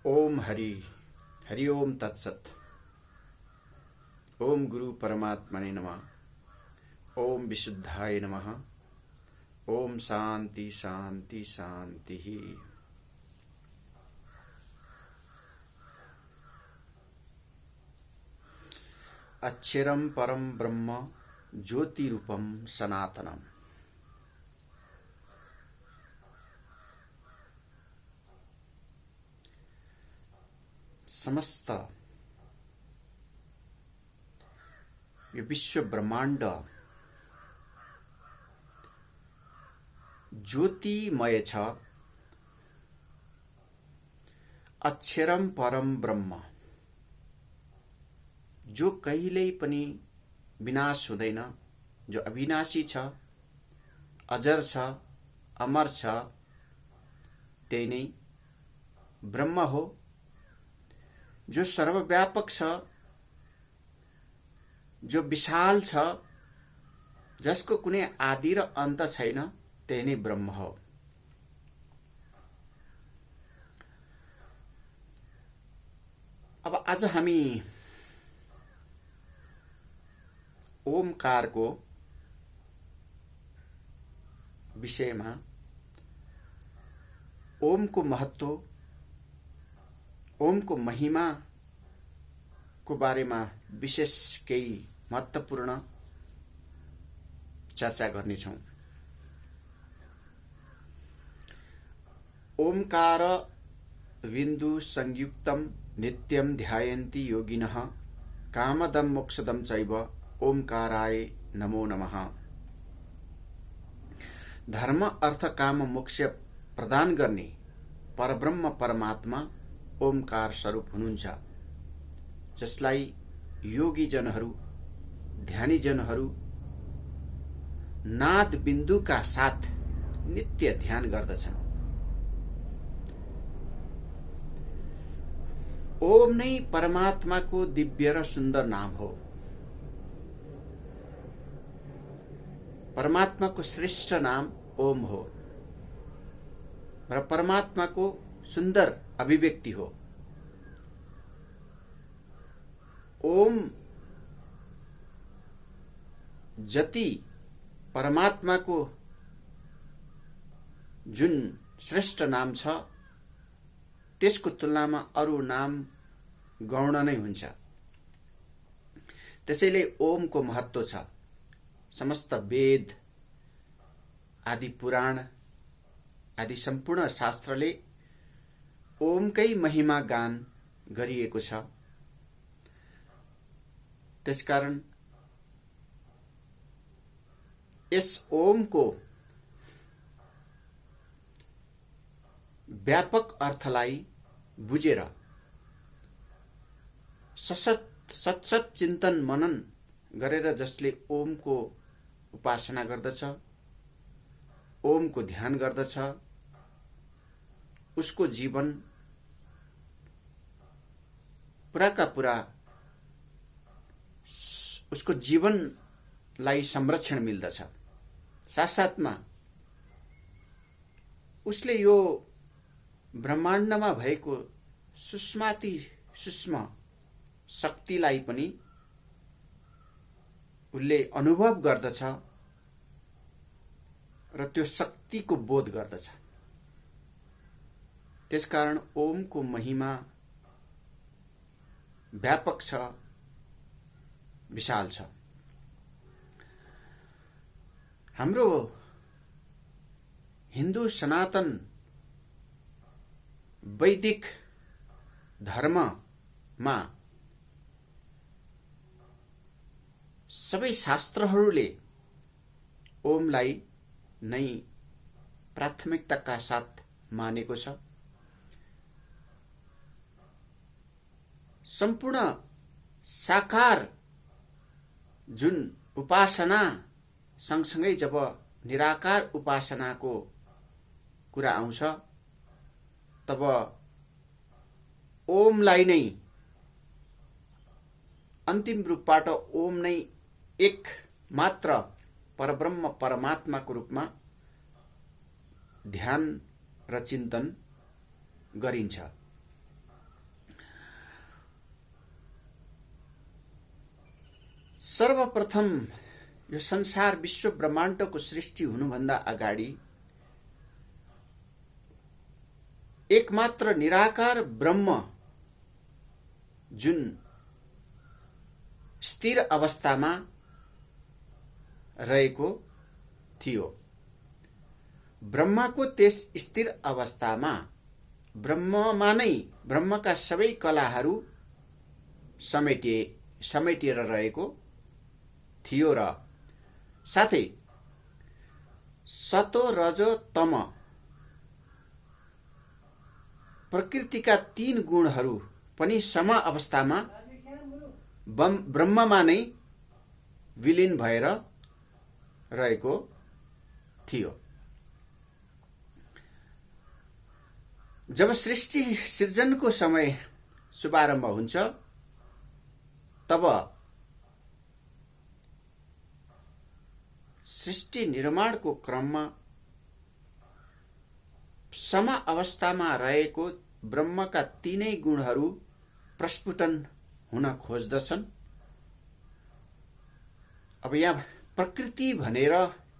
ओम हरि हरि ओम तत्सत। ओम गुरु परमात्मने नमः। ओम विशुद्धाय नमः। ओम शांति शांति शांति। अक्षरम परम ब्रह्म ज्योति रूपम सनातनम। समस्त यो विश्व ब्रह्मांड ज्योतिमय छ। अक्षरम परम ब्रह्म जो कहिल्यै पनि विनाश हुँदैन, जो अविनाशी छ, अजर छ, अमर छ, त्यही नै ब्रह्म हो। जो सर्वव्यापक छ, जो विशाल छ, जसको कुनै आदि र अन्त छैन, त्यही नै ब्रह्म हो। अब आज हामी ओमकारको विषयमा, ओमको महत्व, ओमको महिमा को बारेमा विशेष केही महत्त्वपूर्ण चर्चा गर्नेछौं। ओमकार बिन्दु संयुक्तम नित्यम ध्यायन्ति योगिनः कामदम मोक्षदम चैव ओमकाराय नमो नमः। धर्म अर्थ काम मोक्ष प्रदान गर्ने परब्रह्म परमात्मा ओमकार स्वरूप हुनुहुन्छ, जसलाई योगी जनहरू, ध्यानी जनहरू नाद बिन्दुका साथ नित्य ध्यान गर्दछन्। ओम नै परमात्माको दिव्य र सुन्दर नाम हो। परमात्माको श्रेष्ठ नाम ओम हो र परमात्माको सुन्दर अभिव्यक्ति हो। ओम जति परमात्माको जुन श्रेष्ठ नाम छ, त्यसको तुलनामा अरू नाम गौण नै हुन्छ। त्यसैले ओमको महत्व छ। समस्त वेद आदि पुराण आदि सम्पूर्ण शास्त्रले ओमकै महिमा गान गरिएको छ। त्यसकारण यस ओमको व्यापक अर्थलाई बुझेर सतसत चिन्तन मनन गरेर जसले ओमको उपासना गर्दछ, ओमको ध्यान गर्दछ, उसको जीवन पुराका पुरा उसको जीवनलाई संरक्षण मिल्दछ। साथसाथमा उसले यो ब्रह्माण्डमा भएको सूक्ष्माति सूक्ष्म शक्तिलाई पनि उसले अनुभव गर्दछ र त्यो शक्तिको बोध गर्दछ। त्यसकारण ओमको महिमा व्यापक छ, विशाल छ। हाम्रो हिन्दू सनातन वैदिक धर्ममा सबै शास्त्रहरूले ओमलाई नै प्राथमिकताका साथ मानेको छ। सम्पूर्ण साकार जुन उपासना सँगसँगै जब निराकार उपासनाको कुरा आउँछ, तब ओमलाई नै अन्तिम रूपबाट ओम नै एक मात्र परब्रह्म परमात्माको रूपमा ध्यान र चिन्तन गरिन्छ। सर्वप्रथम यो संसार विश्व ब्रह्माण्डको सृष्टि हुनुभन्दा अगाडि एकमात्र निराकार ब्रह्म जुन स्थिर अवस्थामा रहेको थियो, ब्रह्मको त्यस स्थिर अवस्थामा ब्रह्मका सबै कलाहरू समेटिएर रहेको थियो र साथै सतो रजो तम प्रकृतिका 3 गुणहरू पनि सम अवस्थामा ब्रह्ममा नै विलीन भएर रहेको थियो। जब सृष्टि सृजनको समय शुभारम्भ हुन्छ तब सृष्टि निर्माणको क्रममा सम अवस्थामा रहेको ब्रह्मका 3 गुणहरू प्रस्फुटन हुन खोज्दछन्। अब यहाँ प्रकृति भनेर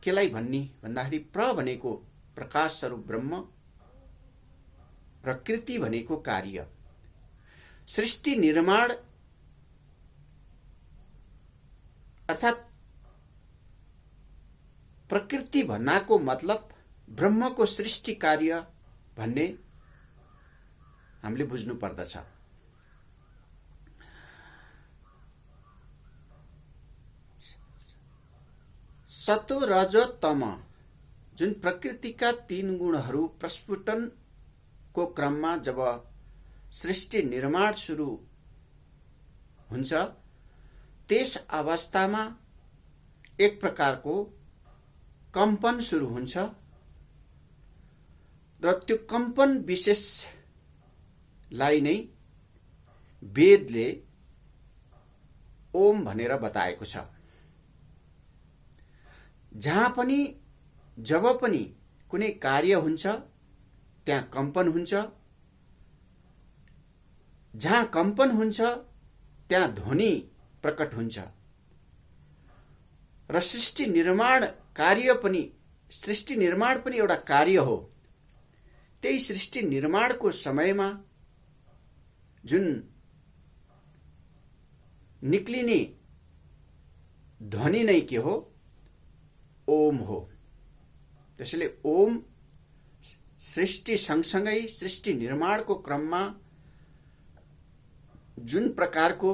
केलाई भन्ने भन्दाखेरि प्र भनेको प्रकाश स्वरूप ब्रह्म र कृति भनेको कार्य। सृष्टि निर्माण अर्थात् प्रकृति भन्नाको मतलब ब्रह्मको सृष्टि कार्य भन्ने हामीले बुझ्नु पर्दछ। सतो रजो तम जुन प्रकृतिका 3 गुणहरू प्रस्फुटनको क्रममा जब सृष्टि निर्माण सुरु हुन्छ त्यस अवस्थामा एक प्रकारको कम्पन सुरु हुन्छ र त्यो कम्पन विशेषलाई नै वेदले ओम भनेर बताएको छ। जहाँ पनि जब पनि कुनै कार्य हुन्छ त्यहाँ कम्पन हुन्छ, जहाँ कम्पन हुन्छ त्यहाँ ध्वनि प्रकट हुन्छ र सृष्टि निर्माण पनि एउटा कार्य हो। त्यही सृष्टि निर्माणको समयमा जुन निक्लिने ध्वनि नै के हो? ओम हो। त्यसैले ओम सृष्टि सँगसँगै सृष्टि निर्माणको क्रममा जुन प्रकारको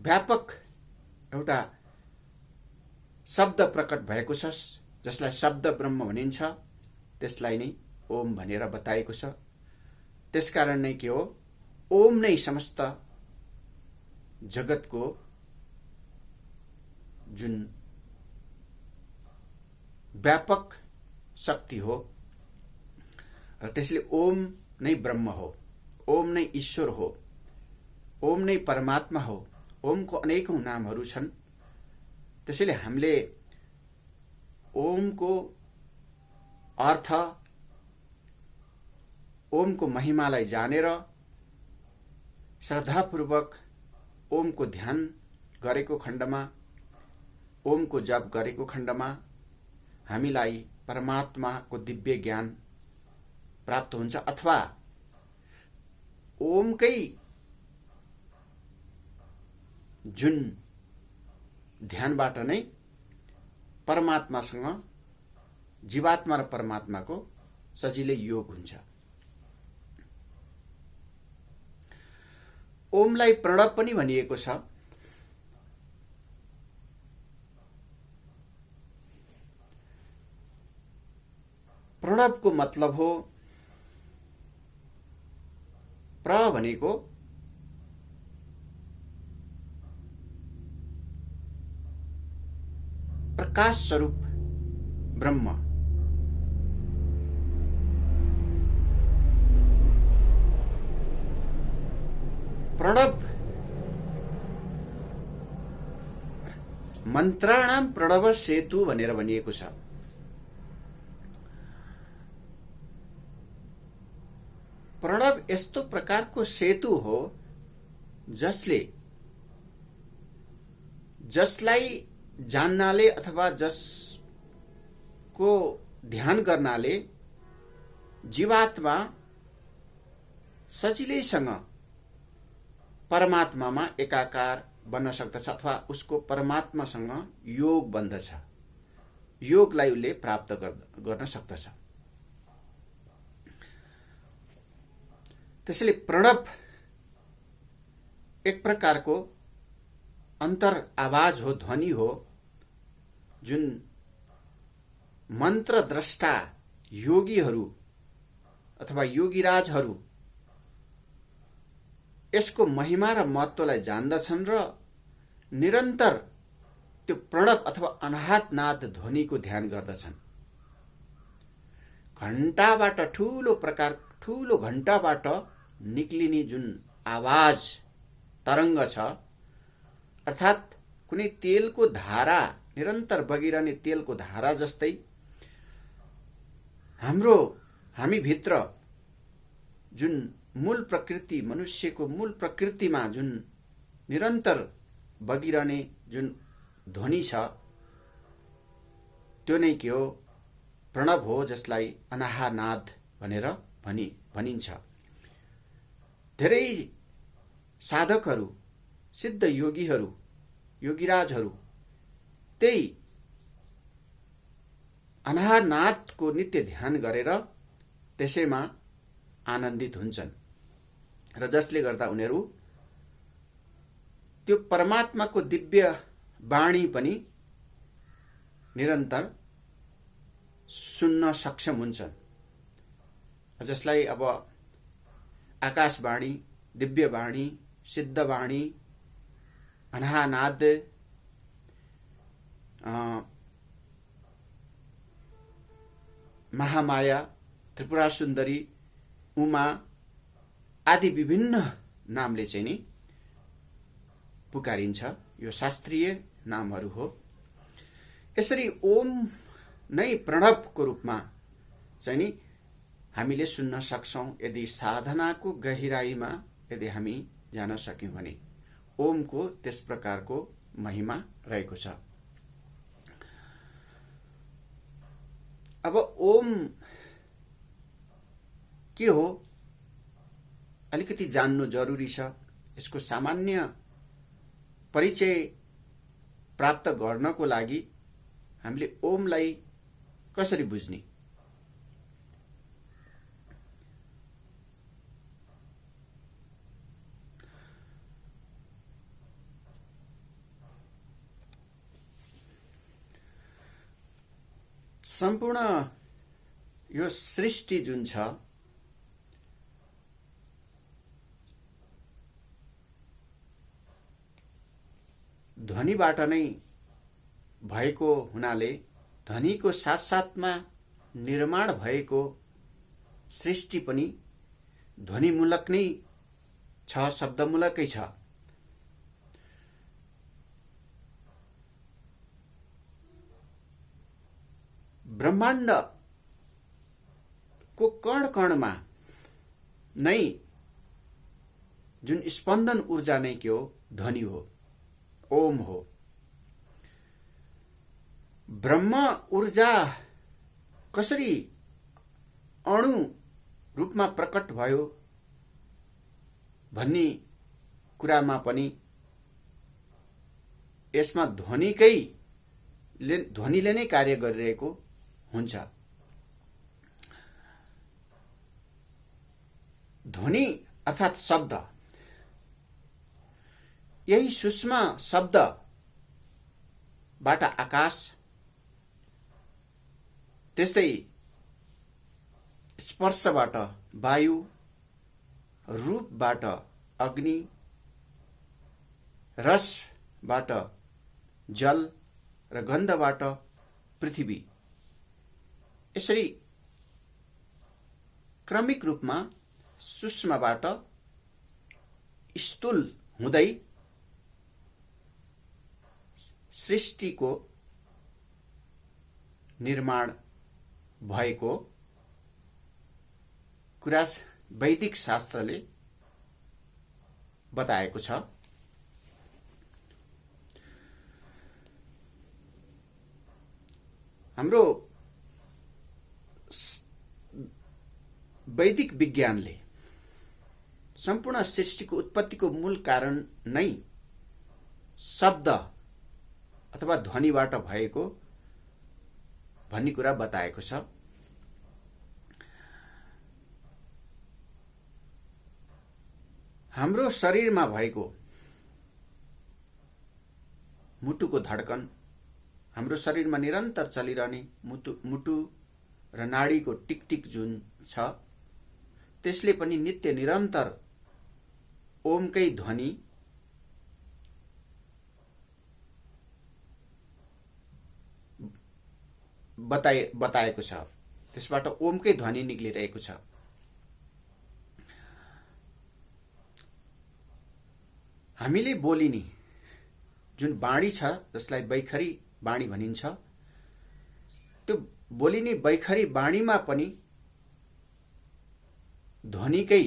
व्यापक एउटा शब्द प्रकट भएको छ जसलाई शब्द ब्रह्म भनिन्छ त्यसलाई नै ओम भनेर बताएको छ। त्यसकारण नै के हो? ओम नै समस्त जगतको जुन व्यापक शक्ति हो र त्यसले ओम नै ब्रह्म हो, ओम नै ईश्वर हो, ओम नै परमात्मा हो। ओमको अनेकौं नामहरू छन्। त्यसैले हामीले ओमको अर्थ, ओमको महिमालाई जानेर श्रद्धापूर्वक ओमको ध्यान गरेको खण्डमा, ओमको जप गरेको खण्डमा हामीलाई परमात्माको दिव्य ज्ञान प्राप्त हुन्छ अथवा ओमकै जुन ध्यानबाट नै परमात्मासँग जीवात्मा र परमात्माको सजिलै योग हुन्छ। ओमलाई प्रणव पनि भनिएको छ। प्रणवको मतलब हो प्र भनेको प्रकाश स्वरूप ब्रह्म, प्रणव मन्त्राणाम प्रणव सेतु भनेर भनिएको छ। प्रणव यस्तो प्रकारको सेतु हो जसले जसलाई जान्नाले अथवा जसको ध्यान गर्नाले जीवात्मा सजिलैसँग परमात्मामा एकाकार बन्न सक्दछ अथवा उसको परमात्मासँग योग बन्दछ, योगलाई उसले प्राप्त गर्न सक्दछ। त्यसैले प्रणव एक प्रकारको अन्तर आवाज हो, ध्वनि हो, जुन मन्त्र द्रष्टा योगीहरू अथवा योगीराजहरू यसको महिमा र महत्त्वलाई जान्दछन् र निरन्तर त्यो प्रणव अथवा अनाहत नाद ध्वनिको ध्यान गर्दछन्। घण्टाबाट ठूलो घण्टाबाट निक्लिने जुन आवाज तरङ्ग छ, अर्थात् कुनै तेलको धारा, निरन्तर बगिरहने तेलको धारा जस्तै हामी भित्र जुन मूल प्रकृति, मनुष्यको मूल प्रकृतिमा जुन निरन्तर बगिरहने जुन ध्वनि छ, त्यो नै के हो? प्रणव हो, जसलाई अनाहनाद भनेर भनिन्छ। धेरै साधकहरू, सिद्ध योगीहरू, योगीराजहरू त्यही अनाहनादको नित्य ध्यान गरेर त्यसैमा आनन्दित हुन्छन् र जसले गर्दा उनीहरू त्यो परमात्माको दिव्य वाणी पनि निरन्तर सुन्न सक्षम हुन्छन्, जसलाई अब आकाशवाणी, दिव्यवाणी, सिद्धवाणी, अनाहनाद, महामाया, त्रिपुरा सुन्दरी, उमा आदि विभिन्न नामले चाहिँ नि पुकारिन्छ। यो शास्त्रीय नामहरू हो। यसरी ओम नै प्रणवको रूपमा चाहिँ नि हामीले सुन्न सक्छौं यदि साधनाको गहिराईमा यदि हामी जान सक्यौं भने। ओमको त्यस प्रकारको महिमा रहेको छ। अब ओम के हो अलिकति जान्नु जरुरी छ। यसको सामान्य परिचय प्राप्त गर्नको लागि हामीले ओमलाई कसरी बुझ्ने? सम्पूर्ण यो सृष्टि जुन छ, ध्वनिबाट नै भएको हुनाले ध्वनिको साथसाथमा निर्माण भएको सृष्टि पनि ध्वनिमूलक नै छ, शब्दमूलकै छ। ब्रह्माण्ड को कण कणमा नै जुन स्पन्दन ऊर्जा नै के हो? ध्वनि हो, ओम हो। ब्रह्म ऊर्जा कसरी अणु रूपमा प्रकट भयो भन्ने कुरामा पनि यसमा ध्वनिले नै कार्य गरिरहेको हुन्छ। ध्वनि अर्थात शब्द, यही सूक्ष्म शब्दबाट आकाश, त्यस्तै स्पर्शबाट वायु, रूपबाट अग्नि, रसबाट जल र गन्धबाट पृथ्वी, यसरी क्रमिक रूपमा सूक्ष्मबाट स्थूल हुँदै सृष्टिको निर्माण भएको कुरा वैदिक शास्त्रले बताएको छ। हाम्रो वैदिक विज्ञानले सम्पूर्ण सृष्टिको उत्पत्तिको मूल कारण नै शब्द अथवा ध्वनिबाट भएको भन्ने कुरा बताएको छ। हाम्रो शरीरमा भएको मुटुको धड्कन, हाम्रो शरीरमा निरन्तर चलिरहने मुटु र नाडीको टिकटिक जुन छ, त्यसले पनि नित्य निरन्तर ओमकै ध्वनि बताएको छ। त्यसबाट ओमकै ध्वनि निक्लिरहेको छ। हामीले बोलिने जुन बाणी छ, जसलाई बैखरी बाणी भनिन्छ, त्यो बोलिने बैखरी बाणीमा पनि ध्वनिकै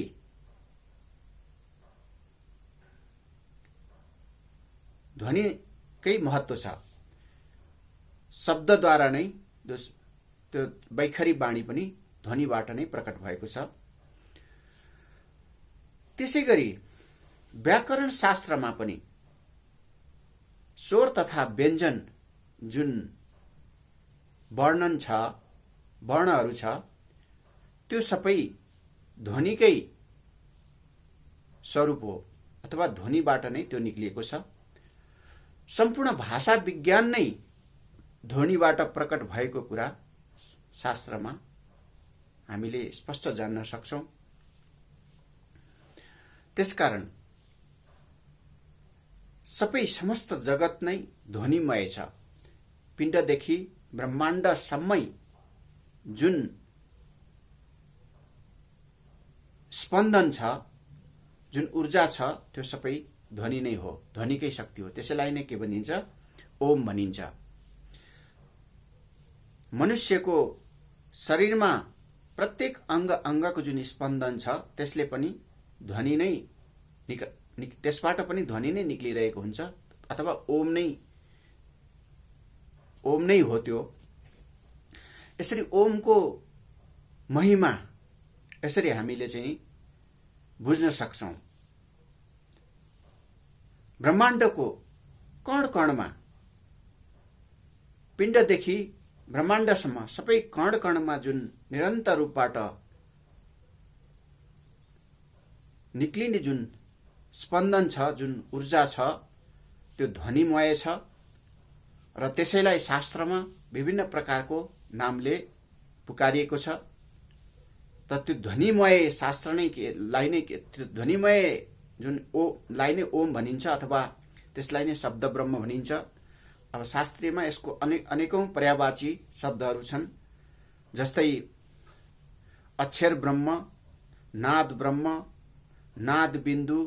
महत्व छ। शब्दद्वारा नै त्यो बैखरी बाणी पनि ध्वनिबाट नै प्रकट भएको छ। त्यसैगरी व्याकरण शास्त्रमा पनि स्वर तथा व्यञ्जन जुन वर्णन छ, वर्णहरू छ, त्यो सबै ध्वनिकै स्वरूप हो अथवा ध्वनिबाट नै त्यो निक्लिएको छ। सम्पूर्ण भाषा विज्ञान नै ध्वनिबाट प्रकट भएको कुरा शास्त्रमा हामीले स्पष्ट जान्न सक्छौं। त्यसकारण सबै समस्त जगत नै ध्वनिमय छ। पिण्डदेखि ब्रह्माण्डसम्मै जुन स्पन्दन छ, जुन ऊर्जा छ, त्यो सबै ध्वनि नै हो, ध्वनिकै शक्ति हो। त्यसैलाई नै के भनिन्छ? ओम भनिन्छ। मनुष्यको शरीरमा प्रत्येक अङ्गको जुन स्पन्दन छ, त्यसले पनि ध्वनि नै त्यसबाट पनि ध्वनि नै निक्लिरहेको हुन्छ अथवा ओम नै हो त्यो। यसरी ओमको महिमा यसरी हामीले चाहिँ बुझ्न सक्छौं। ब्रह्माण्डको कण कणमा, पिण्डदेखि ब्रह्माण्डसम्म सबै कण कणमा जुन निरन्तर रूपबाट निक्लिने जुन स्पन्दन छ, जुन ऊर्जा छ, त्यो ध्वनिमय छ र त्यसैलाई शास्त्रमा विभिन्न प्रकारको नामले पुकारिएको छ। त त्यो ध्वनिमय शास्त्र नै ध्वनिमय जुन लाई नै ओम भनिन्छ अथवा त्यसलाई नै शब्द ब्रह्म भनिन्छ। अब शास्त्रीयमा यसको अनेकौं पर्यायवाची शब्दहरू छन्, जस्तै अक्षर ब्रह्म, नाद ब्रह्म, नाद बिन्दु,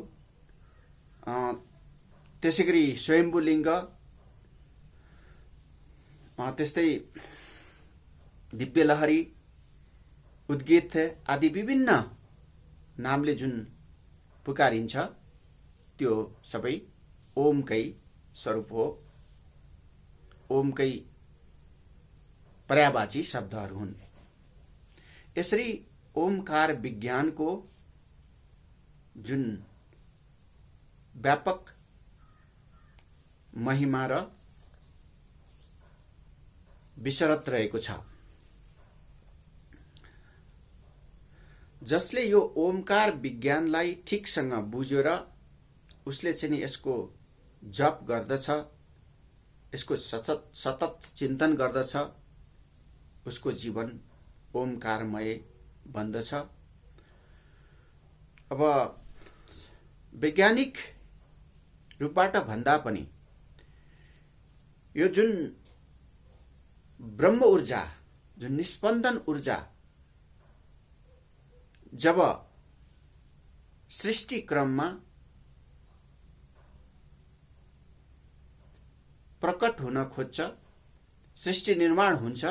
त्यसैगरी स्वयम्भुलिङ्ग, त्यस्तै दिव्यलहरी, उद्गीत आदि विभिन्न नामले जुन पुकारिन्छ, त्यो सबै ओमकै स्वरूप हो, ओमकै पर्यायवाची शब्दहरू हुन्। यसरी ओमकार विज्ञानको जुन व्यापक महिमा र विशरत रहेको छ, जसले यो ओमकार विज्ञानलाई ठिकसँग बुझ्यो र उसले चाहिँ यसको जप गर्दछ, यसको सतत चिन्तन गर्दछ, उसको जीवन ओमकारमय बन्दछ। अब वैज्ञानिक रूपबाट भन्दा पनि यो जुन ब्रह्म ऊर्जा, जुन निस्पन्दन ऊर्जा जब सृष्टि क्रममा प्रकट हुन खोज्छ, सृष्टि निर्माण हुन्छ,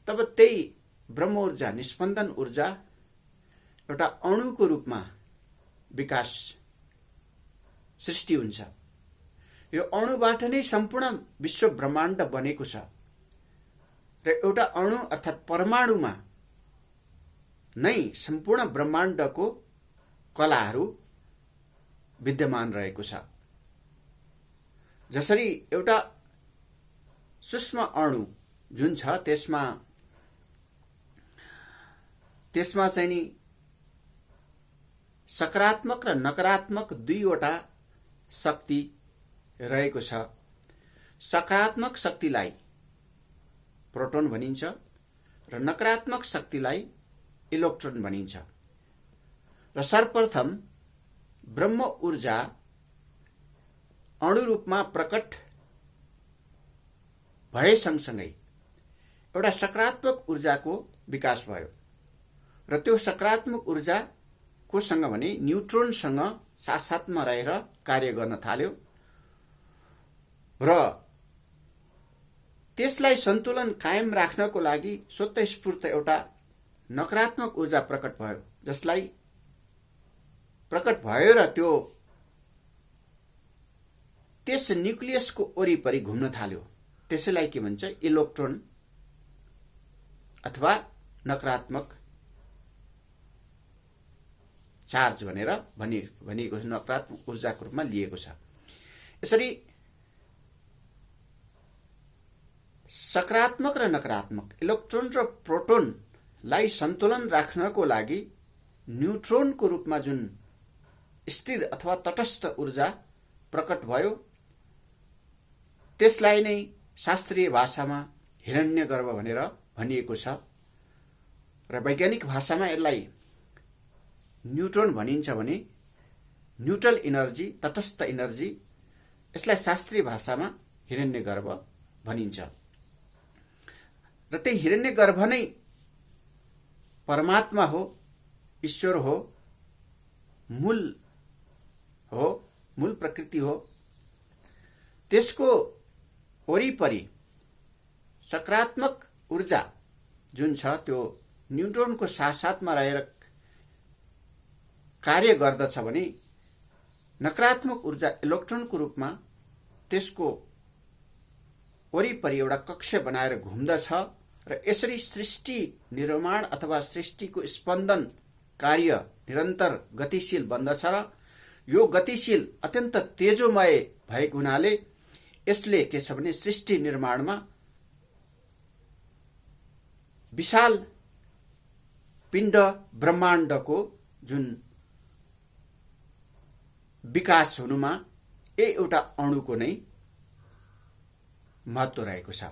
तब त्यही ब्रह्म ऊर्जा, निस्पन्दन ऊर्जा एउटा अणुको रूपमा विकास सृष्टि हुन्छ। यो अणुबाट नै सम्पूर्ण विश्व ब्रह्माण्ड बनेको छ। र एउटा अणु अर्थात् परमाणुमा नै सम्पूर्ण ब्रह्माण्डको कलाहरू विद्यमान रहेको छ। जसरी एउटा सूक्ष्म अणु जुन छ त्यसमा चाहिँ नि सकारात्मक र नकारात्मक दुईवटा शक्ति रहेको छ। सकारात्मक शक्तिलाई प्रोटोन भनिन्छ र नकारात्मक शक्तिलाई इलेक्ट्रोन भनिन्छ। र सर्वप्रथम ब्रह्म ऊर्जा अणु रूपमा प्रकट भए सँगसँगै एउटा सकारात्मक ऊर्जाको विकास भयो र त्यो सकारात्मक ऊर्जा कोसँग भने न्यूट्रोनसँग साथसाथमा रहेर कार्य गर्न थाल्यो र त्यसलाई सन्तुलन कायम राख्नको लागि स्वतःस्फूर्त एउटा नकारात्मक ऊर्जा प्रकट भयो, जसलाई प्रकट भयो र त्यो त्यस न्यूक्लियसको वरिपरि घुम्न थाल्यो। त्यसैलाई के भन्छ? इलेक्ट्रोन अथवा नकारात्मक चार्ज भनेर भनिएको छ, नकारात्मक ऊर्जाको रूपमा लिएको छ। यसरी सकारात्मक र नकारात्मक इलेक्ट्रोन र प्रोटोनलाई सन्तुलन राख्नको लागि न्यूट्रोनको रूपमा जुन स्थिर अथवा तटस्थ ऊर्जा प्रकट भयो त्यसलाई नै शास्त्रीय भाषामा हिरण्यगर्भ भनेर भनिएको छ र वैज्ञानिक भाषामा यसलाई न्यूट्रोन भनिन्छ भने न्यूट्रल इनर्जी, तटस्थ इनर्जी, यसलाई शास्त्रीय भाषामा हिरण्यगर्भ भनिन्छ। र त्यही हिरण्यगर्भ नै परमात्मा हो, ईश्वर हो, मूल प्रकृति हो। त्यसको वरिपरि सकारात्मक ऊर्जा जुन छ त्यो न्यूट्रोनको साथसाथमा रहेर कार्य गर्दछ भने नकारात्मक ऊर्जा इलेक्ट्रोनको रूपमा त्यसको वरिपरि एउटा कक्ष बनाएर घुम्दछ र यसरी सृष्टि निर्माण अथवा सृष्टिको स्पन्दन कार्य निरन्तर गतिशील बन्दछ र यो गतिशील अत्यन्त तेजोमय भएको हुनाले यसले के छ भने सृष्टि निर्माणमा विशाल पिण्ड ब्रह्माण्डको जुन विकास हुनुमा एउटा अणुको नै महत्व रहेको छ।